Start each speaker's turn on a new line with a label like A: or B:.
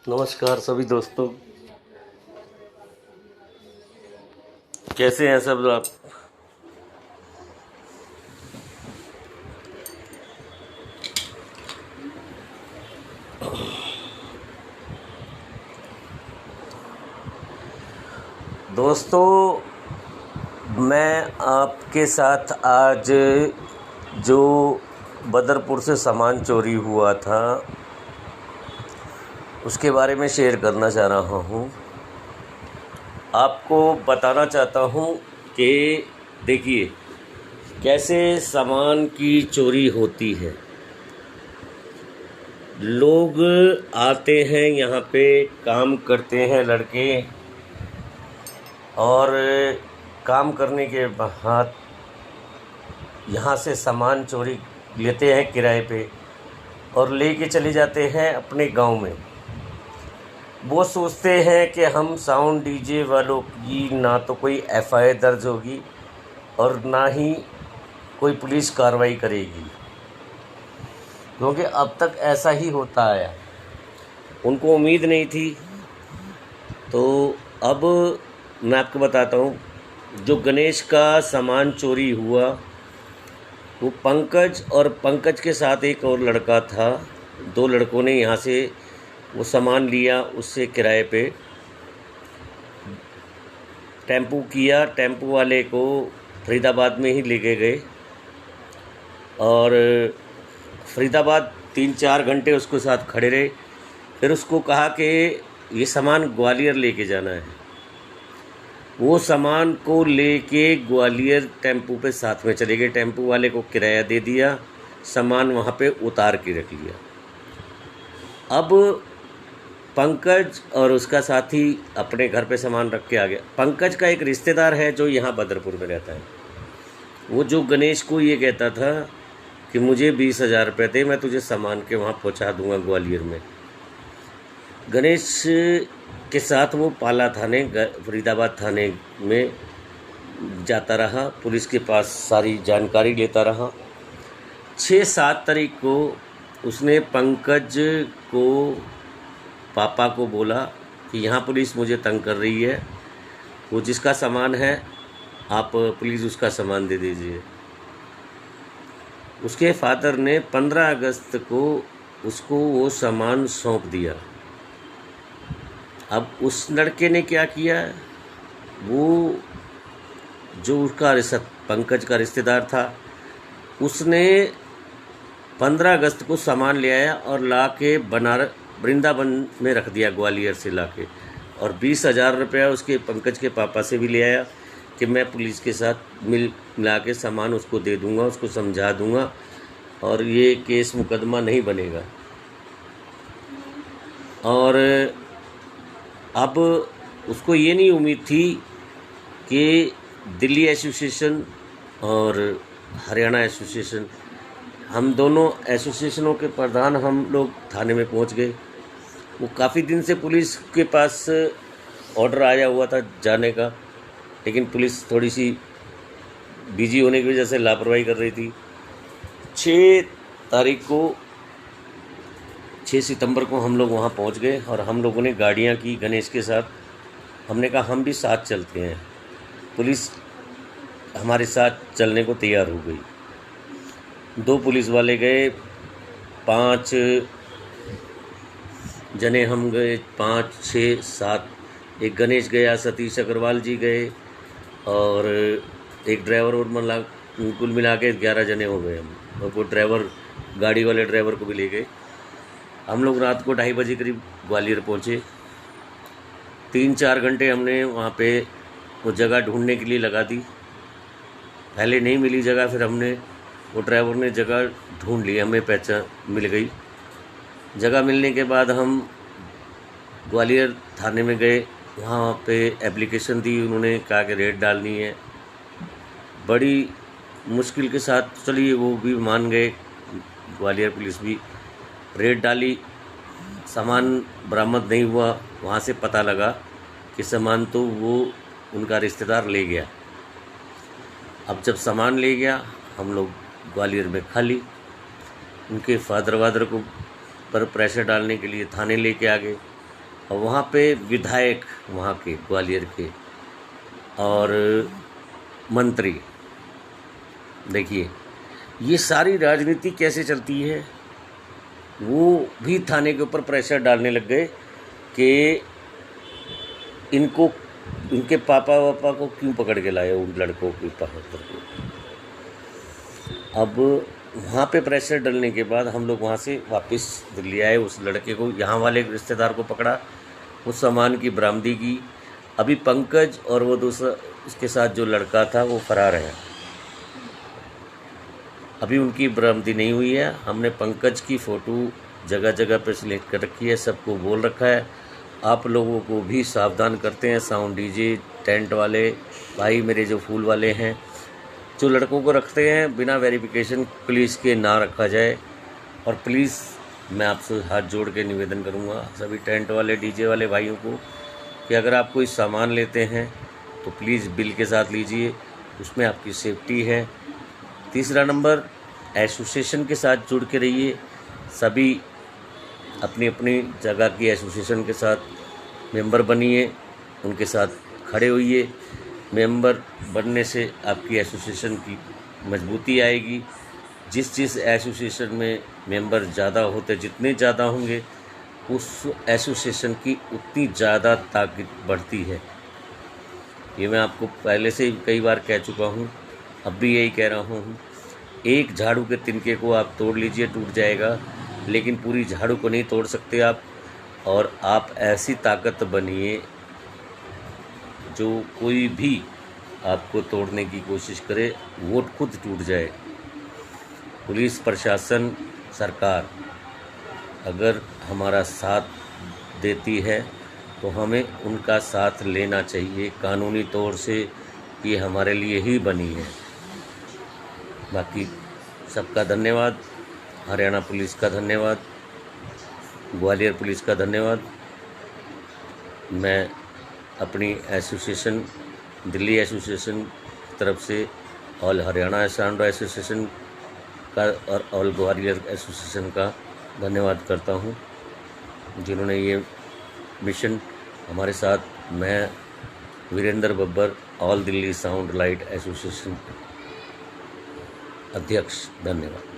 A: नमस्कार सभी दोस्तों, कैसे हैं सब आप। दोस्तों, मैं आपके साथ आज जो बदरपुर से सामान चोरी हुआ था उसके बारे में शेयर करना चाह रहा हूँ। आपको बताना चाहता हूँ कि देखिए कैसे सामान की चोरी होती है। लोग आते हैं यहाँ पे, काम करते हैं लड़के, और काम करने के बाद यहाँ से सामान चोरी लेते हैं किराए पे और लेके चले जाते हैं अपने गांव में। वो सोचते हैं कि हम साउंड डीजे वालों की ना तो कोई एफआईआर दर्ज होगी और ना ही कोई पुलिस कार्रवाई करेगी, क्योंकि अब तक ऐसा ही होता आया। उनको उम्मीद नहीं थी। तो अब मैं आपको बताता हूँ, जो गणेश का सामान चोरी हुआ वो पंकज और पंकज के साथ एक और लड़का था। दो लड़कों ने यहाँ से वो सामान लिया, उससे किराए पे टेम्पू किया। टेम्पू वाले को फरीदाबाद में ही लेके गए और फरीदाबाद 3-4 घंटे उसके साथ खड़े रहे। फिर उसको कहा कि ये सामान ग्वालियर लेके जाना है। वो सामान को लेके ग्वालियर टेम्पू पे साथ में चले गए। टेम्पू वाले को किराया दे दिया, सामान वहाँ पे उतार के रख लिया। अब पंकज और उसका साथी अपने घर पे सामान रख के आ गया। पंकज का एक रिश्तेदार है जो यहाँ बदरपुर में रहता है। वो जो गणेश को ये कहता था कि मुझे 20,000 रुपये दे, मैं तुझे सामान के वहाँ पहुँचा दूँगा ग्वालियर में। गणेश के साथ वो पाला थाने, फरीदाबाद थाने में जाता रहा, पुलिस के पास सारी जानकारी लेता रहा। 6-7 तारीख को उसने पंकज को पापा को बोला कि यहाँ पुलिस मुझे तंग कर रही है, वो जिसका सामान है आप प्लीज़ उसका सामान दे दीजिए। उसके फादर ने 15 अगस्त को उसको वो सामान सौंप दिया। अब उस लड़के ने क्या किया, वो जो उसका पंकज का रिश्तेदार था, उसने 15 अगस्त को सामान ले आया और ला के वृंदावन में रख दिया, ग्वालियर से ला के। और 20,000 रुपया उसके पंकज के पापा से भी ले आया कि मैं पुलिस के साथ मिला के सामान उसको दे दूंगा, उसको समझा दूंगा और ये केस मुकदमा नहीं बनेगा। और अब उसको ये नहीं उम्मीद थी कि दिल्ली एसोसिएशन और हरियाणा एसोसिएशन, हम दोनों एसोसिएशनों के प्रधान हम लोग थाने में पहुंच गए। वो काफ़ी दिन से पुलिस के पास ऑर्डर आया हुआ था जाने का, लेकिन पुलिस थोड़ी सी बिजी होने की वजह से लापरवाही कर रही थी। 6 सितंबर को हम लोग वहाँ पहुँच गए और हम लोगों ने गाड़ियाँ की गणेश के साथ। हमने कहा हम भी साथ चलते हैं। पुलिस हमारे साथ चलने को तैयार हो गई। 2 पुलिस वाले गए, 5 जने हम गए, 5, 6, 7। एक गणेश गया, सतीश अग्रवाल जी गए और एक ड्राइवर और कुल मिला के 11 जने हो गए हम। और वो ड्राइवर, गाड़ी वाले ड्राइवर को भी ले गए। हम लोग रात को 2:30 बजे करीब ग्वालियर पहुँचे। 3-4 घंटे हमने वहाँ पे वो जगह ढूंढने के लिए लगा दी। पहले नहीं मिली जगह, फिर वो ड्राइवर ने जगह ढूंढ ली, हमें पहचान मिल गई। जगह मिलने के बाद हम ग्वालियर थाने में गए, वहाँ पे एप्लीकेशन दी। उन्होंने कहा कि रेड डालनी है। बड़ी मुश्किल के साथ चलिए वो भी मान गए, ग्वालियर पुलिस भी। रेड डाली, सामान बरामद नहीं हुआ। वहाँ से पता लगा कि सामान तो वो उनका रिश्तेदार ले गया। अब जब सामान ले गया, हम लोग ग्वालियर में खाली। उनके फादर वादर को पर प्रेशर डालने के लिए थाने लेके आ गए। और वहाँ पे विधायक वहाँ के ग्वालियर के और मंत्री, देखिए ये सारी राजनीति कैसे चलती है। वो भी थाने के ऊपर प्रेशर डालने लग गए कि इनको, इनके पापा वापा को क्यों पकड़ के लाए, उन लड़कों के पकड़ को। अब वहाँ पे प्रेशर डलने के बाद हम लोग वहाँ से वापस दिल्ली आए। उस लड़के को, यहाँ वाले रिश्तेदार को पकड़ा, उस सामान की बरामदी की। अभी पंकज और वो दूसरा उसके साथ जो लड़का था वो फरार है, अभी उनकी बरामदी नहीं हुई है। हमने पंकज की फ़ोटो जगह जगह पर सिलेक्ट कर रखी है, सबको बोल रखा है। आप लोगों को भी सावधान करते हैं, साउंड डीजे टेंट वाले भाई मेरे जो फूल वाले हैं, जो लड़कों को रखते हैं बिना वेरिफिकेशन पुलिस के ना रखा जाए। और प्लीज़ मैं आपसे हाथ जोड़ के निवेदन करूंगा सभी टेंट वाले डीजे वाले भाइयों को कि अगर आप कोई सामान लेते हैं तो प्लीज़ बिल के साथ लीजिए, उसमें आपकी सेफ्टी है। तीसरा नंबर, एसोसिएशन के साथ जुड़ के रहिए। सभी अपनी अपनी जगह की एसोसिएशन के साथ मेंबर बनिए, उनके साथ खड़े होइए। मेंबर बनने से आपकी एसोसिएशन की मजबूती आएगी। जिस एसोसिएशन में मेंबर ज़्यादा होते, जितने ज़्यादा होंगे उस एसोसिएशन की उतनी ज़्यादा ताकत बढ़ती है। ये मैं आपको पहले से ही कई बार कह चुका हूँ, अब भी यही कह रहा हूँ। एक झाड़ू के तिनके को आप तोड़ लीजिए, टूट जाएगा, लेकिन पूरी झाड़ू को नहीं तोड़ सकते आप। और आप ऐसी ताकत बनिए जो कोई भी आपको तोड़ने की कोशिश करे वो खुद टूट जाए। पुलिस प्रशासन, सरकार अगर हमारा साथ देती है तो हमें उनका साथ लेना चाहिए। कानूनी तौर से ये हमारे लिए ही बनी है। बाकी सबका धन्यवाद, हरियाणा पुलिस का धन्यवाद, ग्वालियर पुलिस का धन्यवाद। मैं अपनी एसोसिएशन, दिल्ली एसोसिएशन की तरफ से ऑल हरियाणा साउंड एसोसिएशन का और ऑल ग्वालियर एसोसिएशन का धन्यवाद करता हूं, जिन्होंने ये मिशन हमारे साथ। मैं Virendra Babbar, all Delhi sound light association अध्यक्ष, धन्यवाद।